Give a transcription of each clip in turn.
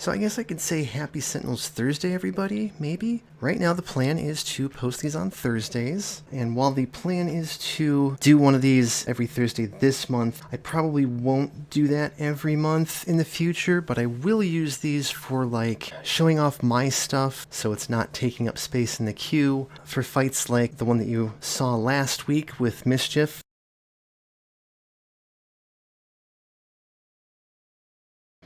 So I guess I could say Happy Sentinels Thursday, everybody, maybe? Right now the plan is to post these on Thursdays, and while the plan is to do one of these every Thursday this month, I probably won't do that every month in the future, but I will use these for like showing off my stuff so it's not taking up space in the queue for fights like the one that you saw last week with Mischief.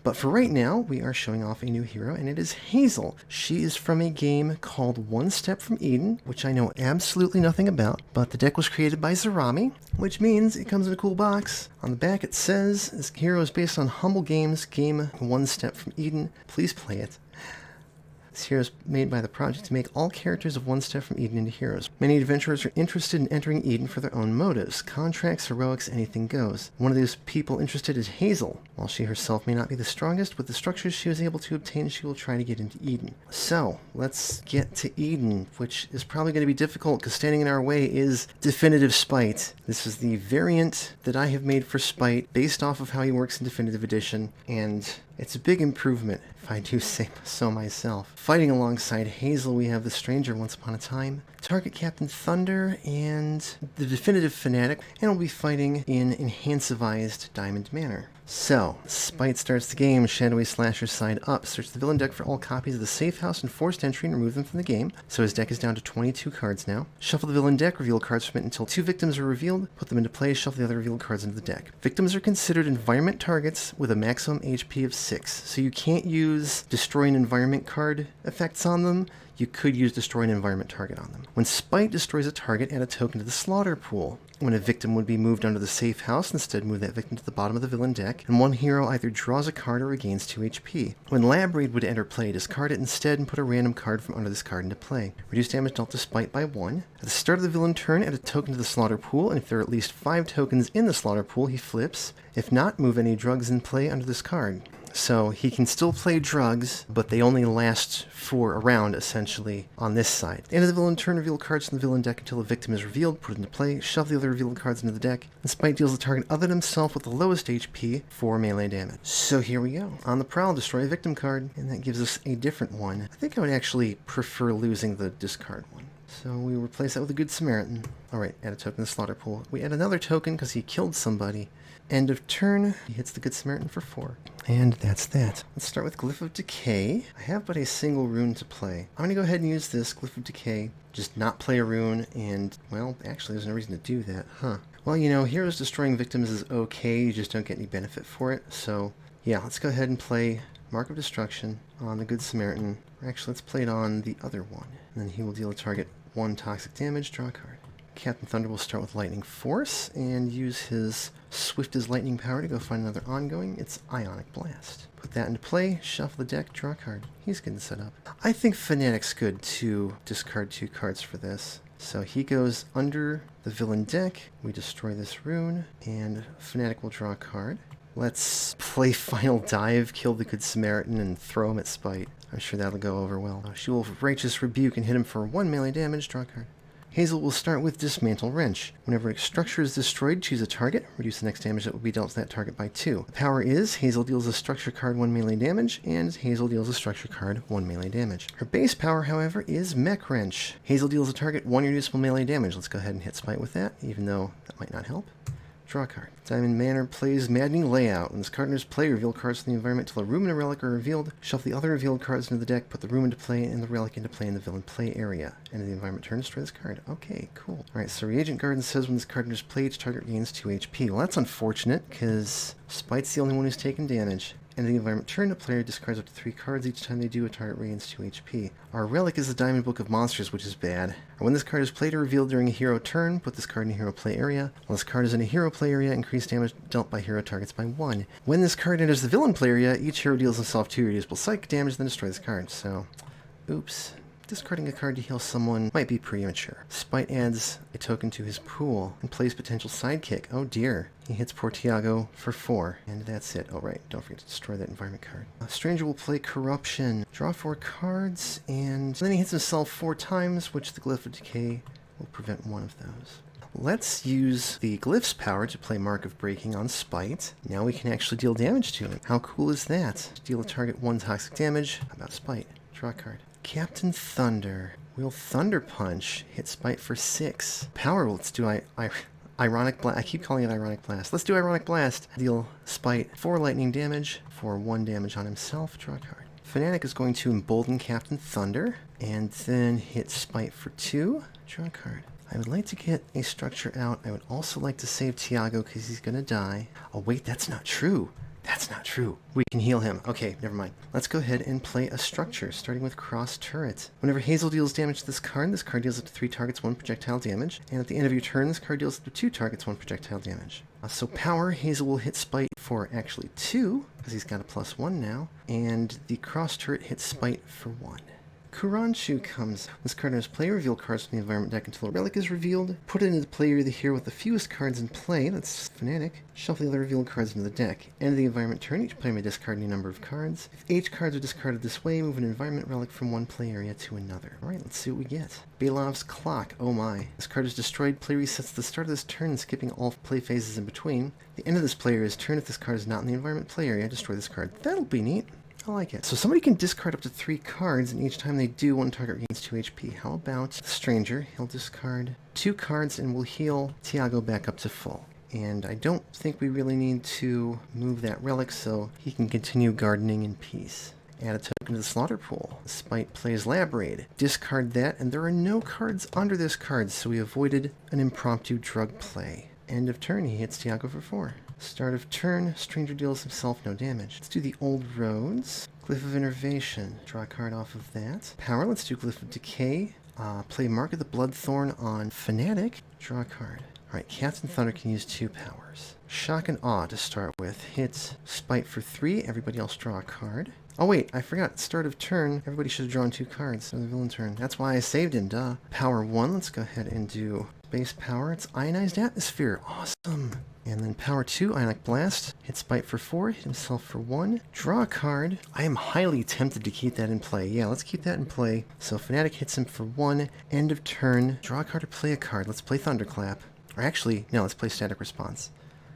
But for right now, we are showing off a new hero, and it is Hazel. She is from a game called One Step from Eden, which I know absolutely nothing about, but the deck was created by Zarami, which means it comes in a cool box. On the back it says, this hero is based on Humble Games' game One Step from Eden. Please play it. This hero is made by the project to make all characters of One Step from Eden into heroes. Many adventurers are interested in entering Eden for their own motives. Contracts, heroics, anything goes. One of those people interested is Hazel. While she herself may not be the strongest, with the structures she was able to obtain, she will try to get into Eden. So, let's get to Eden, which is probably going to be difficult because standing in our way is Definitive Spite. This is the variant that I have made for Spite based off of how he works in Definitive Edition, and it's a big improvement, if I do say so myself. Fighting alongside Hazel, we have the Stranger Once Upon a Time, Target Captain Thunder, and the Definitive Fanatic, and we'll be fighting in Enhancivized Diamond Manor. So, Spite starts the game, Shadowy Slasher side up. Search the villain deck for all copies of the safe house and forced entry and remove them from the game. So his deck is down to 22 cards now. Shuffle the villain deck, reveal cards from it until 2 victims are revealed. Put them into play, shuffle the other revealed cards into the deck. Victims are considered environment targets with a maximum HP of 6. So you can't use Destroy an Environment card effects on them. You could use Destroy an Environment target on them. When Spite destroys a target, add a token to the slaughter pool. When a victim would be moved under the safe house, instead move that victim to the bottom of the villain deck, and one hero either draws a card or regains 2 HP. When Lab Raid would enter play, discard it instead and put a random card from under this card into play. Reduce damage dealt to Spite by 1. At the start of the villain turn, add a token to the slaughter pool, and if there are at least 5 tokens in the slaughter pool, he flips. If not, move any drugs in play under this card. So he can still play drugs, but they only last for a round, essentially, on this side. End of the villain turn, reveal cards from the villain deck until a victim is revealed, put it into play, shuffle the other revealed cards into the deck, and Spite deals the target other than himself with the lowest HP for melee damage. So here we go. On the prowl, destroy a victim card, and that gives us a different one. I think I would actually prefer losing the discard one. So we replace that with a Good Samaritan. Alright, add a token to the slaughter pool. We add another token because he killed somebody. End of turn, he hits the Good Samaritan for 4. And that's that. Let's start with Glyph of Decay. I have but a single rune to play. I'm going to go ahead and use this, Glyph of Decay, just not play a rune, and, well, actually there's no reason to do that, huh? Well, you know, Heroes Destroying Victims is okay, you just don't get any benefit for it, so, yeah, let's go ahead and play Mark of Destruction on the Good Samaritan. Actually, let's play it on the other one, and then he will deal a target 1 toxic damage, draw a card. Captain Thunder will start with Lightning Force and use his Swift as Lightning power to go find another ongoing. It's Ionic Blast. Put that into play, shuffle the deck, draw a card. He's getting set up. I think Fanatic's good to discard 2 cards for this. So he goes under the villain deck, we destroy this rune, and Fanatic will draw a card. Let's play Final Dive, kill the Good Samaritan, and throw him at Spite. I'm sure that'll go over well. She will Righteous Rebuke and hit him for 1 melee damage, draw a card. Hazel will start with Dismantle Wrench. Whenever a structure is destroyed, choose a target. Reduce the next damage that will be dealt to that target by 2. The power is Hazel deals a structure card 1 melee damage, and Hazel deals a structure card 1 melee damage. Her base power, however, is Mech Wrench. Hazel deals a target 1 reducible melee damage. Let's go ahead and hit Spite with that, even though that might not help. Draw a card. Diamond Manor plays Maddening Layout. When this card enters play, reveal cards from the environment till a room and a relic are revealed. Shuffle the other revealed cards into the deck, put the room into play and the relic into play in the villain play area. End of the environment turn, destroy this card. Okay, cool. Alright, so Reagent Garden says when this card enters play, each target gains 2 HP. Well, that's unfortunate, because Spite's the only one who's taken damage. End of the environment turn, the player discards up to 3 cards each time they do, a target regains 2 HP. Our relic is the Diamond Book of Monsters, which is bad. When this card is played or revealed during a hero turn, put this card in a hero play area. While this card is in a hero play area, increase damage dealt by hero targets by 1. When this card enters the villain play area, each hero deals himself 2 reducible psychic damage, then destroy this card. So, oops. Discarding a card to heal someone might be premature. Spite adds a token to his pool and plays potential sidekick. Oh dear. He hits Portiago for 4. And that's it. Oh right, don't forget to destroy that environment card. Stranger will play Corruption. Draw 4 cards, and then he hits himself 4 times, which the Glyph of Decay will prevent 1 of those. Let's use the Glyph's power to play Mark of Breaking on Spite. Now we can actually deal damage to him. How cool is that? Deal a target 1 toxic damage. How about Spite? Draw a card. Captain Thunder. Will Thunder Punch hit Spite for 6. Power, let's do Ironic Blast. I keep calling it Ironic Blast. Let's do Ironic Blast. Deal Spite 4 lightning damage for 1 damage on himself. Draw a card. Fanatic is going to embolden Captain Thunder and then hit Spite for 2. Draw a card. I would like to get a structure out. I would also like to save Tiago because he's going to die. Oh, wait, that's not true. That's not true. We can heal him. Okay, never mind. Let's go ahead and play a structure, starting with Cross Turret. Whenever Hazel deals damage to this card deals up to 3 targets 1 projectile damage. And at the end of your turn, this card deals up to 2 targets 1 projectile damage. So power, Hazel will hit Spite for actually 2, because he's got a +1 now. And the Cross Turret hits Spite for 1. Kuranchu comes. This card enters play. Reveal cards from the environment deck until a relic is revealed. Put it into the play area of the hero with the fewest cards in play. That's Fanatic. Shuffle the other revealed cards into the deck. End of the environment turn. Each player may discard any number of cards. If 8 cards are discarded this way, move an environment relic from one play area to another. Alright, let's see what we get. Belov's Clock. Oh my. This card is destroyed. Play resets at the start of this turn, skipping all play phases in between. The end of this play area's turn. If this card is not in the environment play area, destroy this card. That'll be neat. I like it. So somebody can discard up to 3 cards, and each time they do, one target regains 2 HP. How about the Stranger? He'll discard 2 cards and will heal Tiago back up to full. And I don't think we really need to move that relic, so he can continue gardening in peace. Add a token to the Slaughter Pool. Spite plays Lab Raid. Discard that, and there are no cards under this card, so we avoided an impromptu drug play. End of turn, he hits Tiago for 4. Start of turn, Stranger deals himself no damage. Let's do the Old Roads. Glyph of Innervation. Draw a card off of that. Power, let's do Glyph of Decay. Play Mark of the Bloodthorn on Fanatic. Draw a card. Alright, Captain Thunder can use 2 powers. Shock and Awe to start with. Hits Spite for 3. Everybody else draw a card. Oh wait, I forgot. Start of turn, everybody should have drawn 2 cards on the villain turn. That's why I saved him, duh. Power 1, let's go ahead and do base power. It's Ionized Atmosphere. Awesome. And then power 2, Ionic Blast. Hit Spite for 4, hit himself for 1. Draw a card. I am highly tempted to keep that in play. Yeah, let's keep that in play. So Fanatic hits him for 1. End of turn. Draw a card or play a card. Let's play Thunderclap. Or actually, no, let's play Static Response.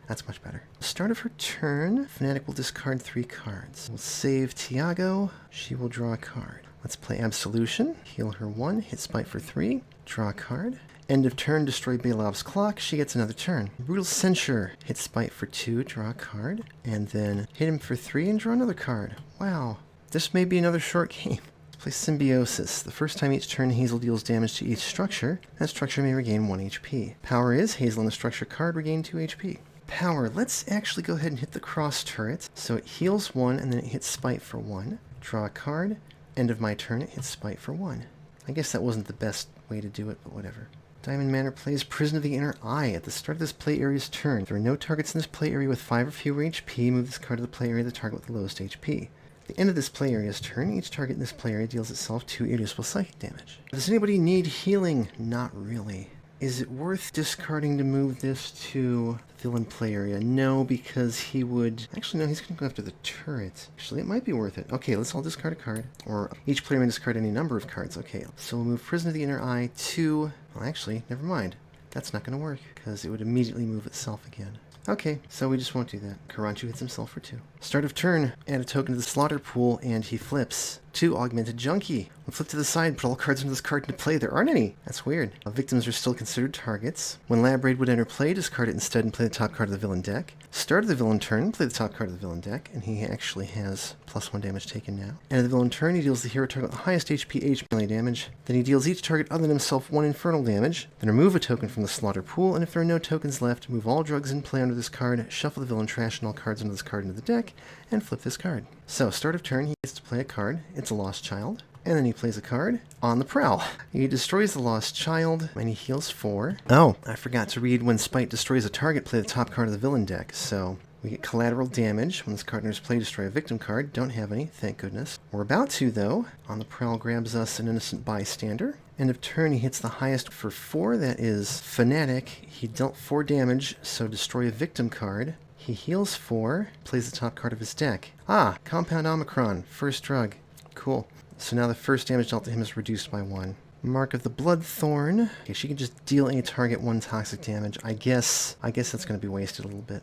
That's much better. Start of her turn, Fanatic will discard 3 cards. We'll save Tiago. She will draw a card. Let's play Absolution. Heal her 1, hit Spite for 3. Draw a card. End of turn, destroy Belov's Clock. She gets another turn. Brutal Censure. Hit Spite for 2, draw a card. And then hit him for 3 and draw another card. Wow. This may be another short game. Let's play Symbiosis. The first time each turn Hazel deals damage to each structure, that structure may regain 1 HP. Power is Hazel on the structure card regain 2 HP. Power. Let's actually go ahead and hit the Cross Turret. So it heals 1 and then it hits Spite for 1. Draw a card. End of my turn, it hits Spite for 1. I guess that wasn't the best way to do it, but whatever. Diamond Manor plays Prison of the Inner Eye. At the start of this play area's turn, there are no targets in this play area with 5 or fewer HP. Move this card to the play area of the target with the lowest HP. At the end of this play area's turn, each target in this play area deals itself 2 irreducible psychic damage. Does anybody need healing? Not really. Is it worth discarding to move this to the villain play area? No, because he would... Actually, no, he's going to go after the turret. Actually, it might be worth it. Okay, let's all discard a card. Or each player may discard any number of cards. Okay, so we'll move Prison of the Inner Eye to... Well, actually, never mind. That's not going to work, because it would immediately move itself again. Okay, so we just won't do that. Kuranchu hits himself for 2. Start of turn, add a token to the Slaughter Pool, and he flips. 2 Augmented Junkie. We'll flip to the side, put all cards into this card into play. There aren't any. That's weird. Victims are still considered targets. When Lab Raid would enter play, discard it instead and play the top card of the villain deck. Start of the villain turn, play the top card of the villain deck, and he actually has +1 damage taken now. End of the villain turn, he deals the hero target with the highest HP H melee damage. Then he deals each target other than himself 1 infernal damage. Then remove a token from the Slaughter Pool, and if there are no tokens left, move all drugs in play under this card, shuffle the villain trash and all cards under this card into the deck, and flip this card. So, start of turn, he gets to play a card. It's a Lost Child. And then he plays a card on the Prowl. He destroys the Lost Child, and he heals 4. Oh, I forgot to read when Spite destroys a target, play the top card of the villain deck. So, we get collateral damage. When this card enters play, destroy a victim card. Don't have any, thank goodness. We're about to, though. On the Prowl grabs us an innocent bystander. End of turn, he hits the highest for 4. That is Fanatic. He dealt 4 damage, so destroy a victim card. He heals 4, plays the top card of his deck. Ah, Compound Omicron, first drug. Cool. So now the first damage dealt to him is reduced by 1. Mark of the Bloodthorn. Okay, she can just deal a target 1 toxic damage. I guess that's going to be wasted a little bit,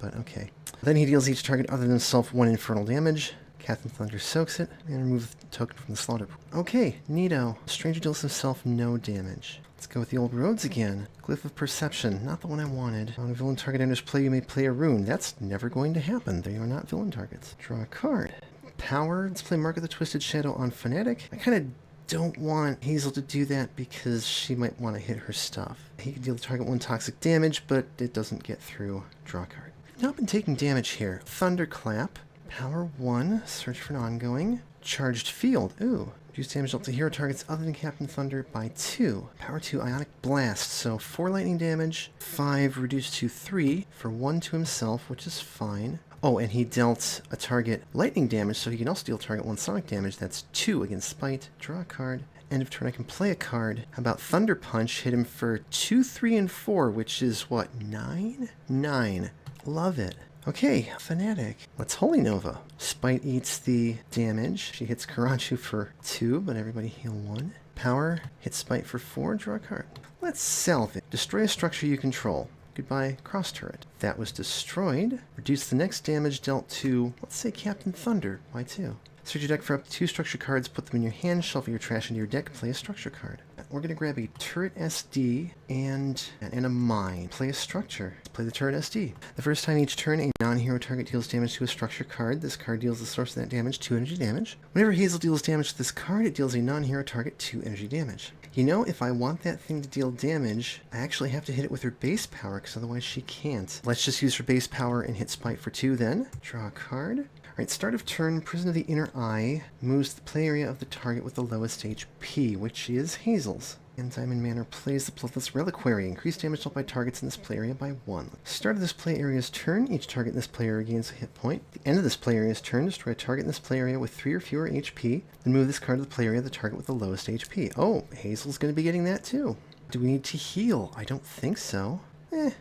but okay. Then he deals each target other than himself 1 infernal damage. Captain Thunder soaks it and removes the token from the slaughter pool. Okay, neato. Stranger deals himself no damage. Let's go with the old roads again. Glyph of Perception, not the one I wanted. On a villain target enters play, you may play a rune. That's never going to happen. They are not villain targets. Draw a card. Power. Let's play Mark of the Twisted Shadow on Fanatic. I kind of don't want Hazel to do that because she might want to hit her stuff. He can deal the target 1 toxic damage, but it doesn't get through. Draw a card. Not been taking damage here. Thunderclap. Power 1, search for an ongoing. Charged Field, ooh. Reduce damage dealt to hero targets other than Captain Thunder by 2. Power 2, Ionic Blast, so 4 lightning damage, 5 reduced to 3 for 1 to himself, which is fine. Oh, and he dealt a target lightning damage, so he can also deal target 1 sonic damage. That's 2 against Spite. Draw a card. End of turn, I can play a card. How about Thunder Punch? Hit him for 2, 3, and 4, which is what, 9? 9. Love it. Okay, Fanatic. Let's Holy Nova. Spite eats the damage. She hits Karanchu for 2, but everybody heal 1. Power, hit Spite for 4, draw a card. Let's Salvage. Destroy a structure you control. Goodbye, Cross Turret. That was destroyed. Reduce the next damage dealt to, let's say, Captain Thunder by 2. Search your deck for up to 2 structure cards, put them in your hand, shuffle your trash into your deck, play a structure card. We're going to grab a Turret SD and a Mine. Play a structure. Let's play the Turret SD. The first time each turn, a non-hero target deals damage to a structure card. This card deals the source of that damage 2 energy damage. Whenever Hazel deals damage to this card, it deals a non-hero target 2 energy damage. You know, if I want that thing to deal damage, I actually have to hit it with her base power, because otherwise she can't. Let's just use her base power and hit Spite for 2 then. Draw a card. Alright, start of turn, Prison of the Inner Eye moves the play area of the target with the lowest HP, which is Hazel's. And Diamond Manor plays the Bloodless Reliquary. Increase damage dealt by targets in this play area by 1. Start of this play area's turn, each target in this play area gains a hit point. At the end of this play area's turn, destroy a target in this play area with 3 or fewer HP, then move this card to the play area of the target with the lowest HP. Oh, Hazel's going to be getting that too. Do we need to heal? I don't think so.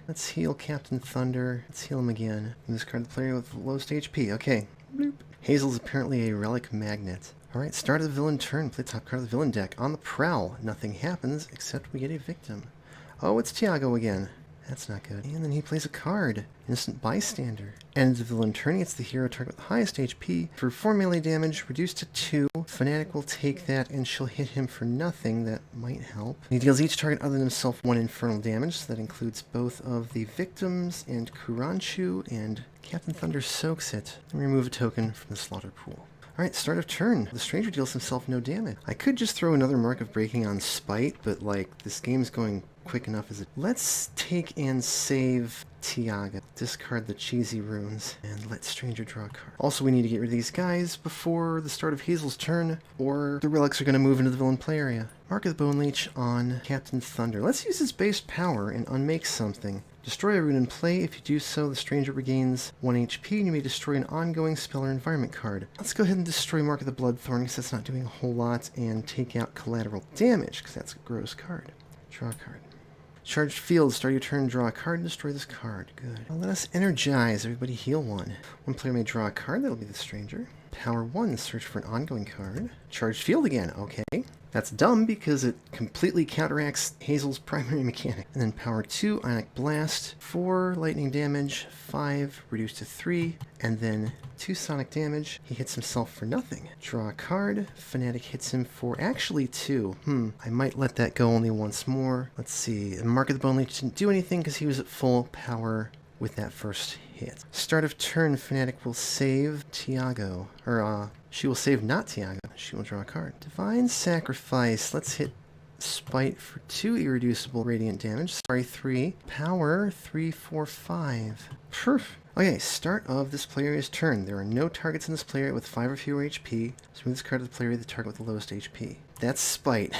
Let's heal Captain Thunder. Let's heal him again. Move this card to the play area with the lowest HP. Okay. Bloop. Hazel's apparently a relic magnet. Alright, start of the villain turn. Play top card of the villain deck. On the prowl. Nothing happens except we get a victim. Oh, it's Tiago again. That's not good. And then he plays a card. Innocent Bystander. End of the villain turn. It's the hero target with the highest HP. For 4 melee damage, reduced to 2. Fanatic will take that and she'll hit him for nothing. That might help. He deals each target other than himself 1 infernal damage. So that includes both of the victims and Kuranchu, and Captain Thunder soaks it. And remove a token from the slaughter pool. Alright, start of turn. The stranger deals himself no damage. I could just throw another Mark of Breaking on Spite, but like, this game's going quick enough as it... Let's take and save Tiago. Discard the cheesy runes, and let stranger draw a card. Also, we need to get rid of these guys before the start of Hazel's turn, or the relics are going to move into the villain play area. Mark of the Bone Leech on Captain Thunder. Let's use his base power and unmake something. Destroy a rune in play. If you do so, the stranger regains 1 HP, and you may destroy an ongoing spell or environment card. Let's go ahead and destroy Mark of the Bloodthorn, because that's not doing a whole lot, and take out collateral damage, because that's a gross card. Draw a card. Charged Field. Start your turn, draw a card, and destroy this card. Good. Now let us energize. Everybody heal 1. One player may draw a card. That'll be the stranger. Power 1. Search for an ongoing card. Charged Field again. Okay. That's dumb because it completely counteracts Hazel's primary mechanic. And then Power 2, Ionic Blast, 4 lightning damage, 5 reduced to 3, and then 2 sonic damage. He hits himself for nothing. Draw a card. Fanatic hits him for actually 2. I might let that go only once more. Let's see. Mark of the Bone Leech didn't do anything because he was at full power with that first hit. Start of turn, Fanatic will save Tiago. She will save not Tiago. She will draw a card. Divine Sacrifice. Let's hit Spite for 2 irreducible radiant damage. Sorry, 3. Power, 3, 4, 5. Perf. Okay, start of this player area's turn. There are no targets in this player area with 5 or fewer HP. So move this card to the player area, the target with the lowest HP. That's Spite.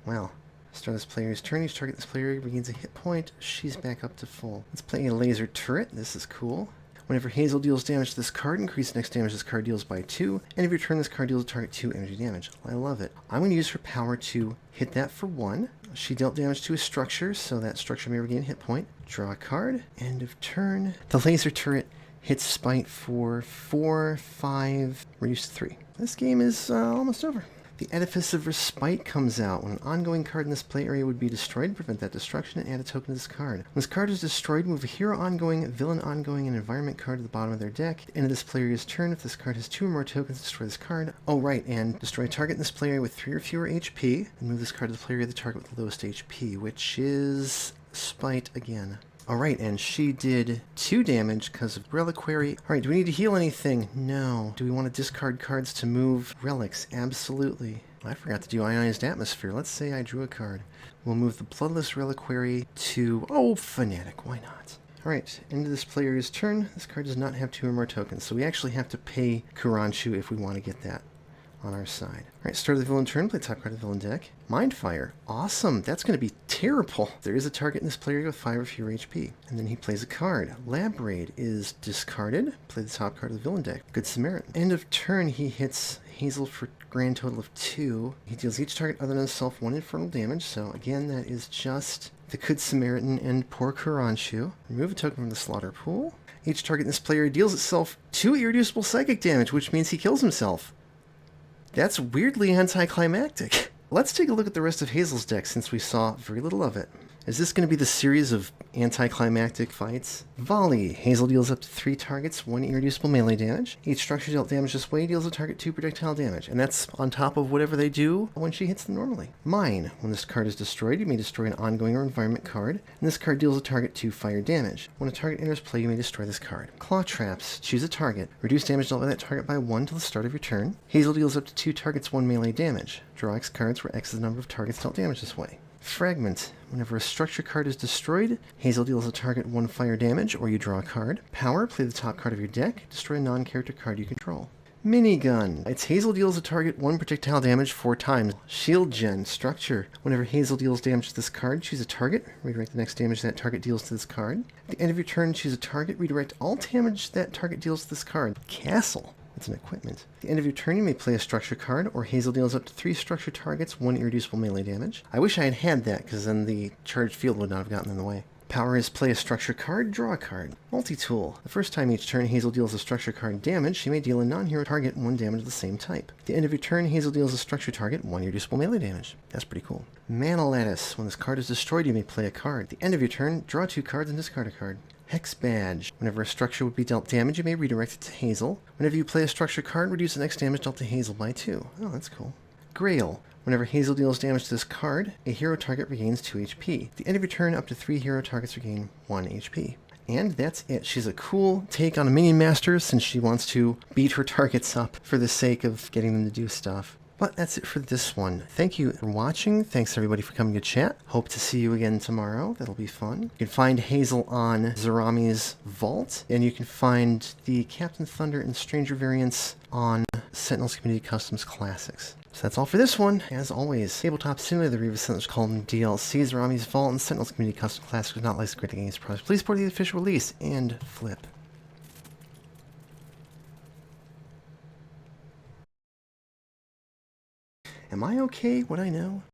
Wow. Start this player's turn. Each target in this player area regains a hit point. She's back up to full. Let's play a laser turret. This is cool. Whenever Hazel deals damage to this card, increase the next damage this card deals by 2. And if you turn this card deals a target 2 energy damage. I love it. I'm going to use her power to hit that for 1. She dealt damage to a structure, so that structure may regain a hit point. Draw a card. End of turn. The laser turret hits Spite for 4, 5, reduced to 3. This game is almost over. The Edifice of Respite comes out. When an ongoing card in this play area would be destroyed, prevent that destruction and add a token to this card. When this card is destroyed, move a hero ongoing, villain ongoing, and environment card to the bottom of their deck. At the end of this play area's turn, if this card has 2 or more tokens, destroy this card. Oh, right, and destroy a target in this play area with 3 or fewer HP, and move this card to the play area of the target with the lowest HP, which is Spite again. Alright, and she did 2 damage because of Reliquary. Alright, do we need to heal anything? No. Do we want to discard cards to move relics? Absolutely. I forgot to do Ionized Atmosphere. Let's say I drew a card. We'll move the Bloodless Reliquary to... Oh, Fanatic, why not? Alright, end of this player's turn. This card does not have 2 or more tokens, so we actually have to pay Kuranchu if we want to get that on our side. Alright, start of the villain turn, play top card of the villain deck. Mindfire. Awesome, that's going to be terrible. There is a target in this player with 5 or fewer HP. And then he plays a card. Lab Raid is discarded. Play the top card of the villain deck. Good Samaritan. End of turn, he hits Hazel for grand total of 2. He deals each target other than himself 1 infernal damage, so again, that is just the Good Samaritan and poor Kuranchu. Remove a token from the slaughter pool. Each target in this player deals itself 2 irreducible psychic damage, which means he kills himself. That's weirdly anticlimactic. Let's take a look at the rest of Hazel's deck since we saw very little of it. Is this going to be the series of anticlimactic fights? Volley. Hazel deals up to 3 targets, 1 irreducible melee damage. Each structure dealt damage this way deals a target 2 projectile damage, and that's on top of whatever they do when she hits them normally. Mine. When this card is destroyed, you may destroy an ongoing or environment card, and this card deals a target 2 fire damage. When a target enters play, you may destroy this card. Claw Traps. Choose a target. Reduce damage dealt by that target by 1 till the start of your turn. Hazel deals up to 2 targets, 1 melee damage. Draw X cards where X is the number of targets dealt damage this way. Fragment. Whenever a structure card is destroyed, Hazel deals a target 1 fire damage, or you draw a card. Power. Play the top card of your deck. Destroy a non-character card you control. Minigun. It's Hazel deals a target 1 projectile damage 4 times. Shield Gen. Structure. Whenever Hazel deals damage to this card, choose a target. Redirect the next damage that target deals to this card. At the end of your turn, choose a target. Redirect all damage that target deals to this card. Castle. It's an equipment. At the end of your turn, you may play a structure card, or Hazel deals up to 3 structure targets, 1 irreducible melee damage. I wish I had had that, because then the charged field would not have gotten in the way. Power is play a structure card, draw a card. Multi-tool. The first time each turn Hazel deals a structure card damage, she may deal a non-hero target 1 damage of the same type. At the end of your turn, Hazel deals a structure target 1 irreducible melee damage. That's pretty cool. Mana Lattice. When this card is destroyed, you may play a card. At the end of your turn, draw 2 cards and discard a card. Hex Badge. Whenever a structure would be dealt damage, you may redirect it to Hazel. Whenever you play a structure card, reduce the next damage dealt to Hazel by 2. Oh, that's cool. Grail. Whenever Hazel deals damage to this card, a hero target regains 2 HP. At the end of your turn, up to 3 hero targets regain 1 HP. And that's it. She's a cool take on a minion master since she wants to beat her targets up for the sake of getting them to do stuff. But that's it for this one. Thank you for watching. Thanks everybody for coming to chat. Hope to see you again tomorrow. That'll be fun. You can find Hazel on Zarami's Vault, and you can find the Captain Thunder and Stranger variants on Sentinels Community Customs Classics. So that's all for this one. As always, Tabletop Simulator, the Revis Sentinels called them DLC, Zarami's Vault, and Sentinels Community Custom Classics was not licensed great against products. Please support the official release and flip. Am I okay? Would I know?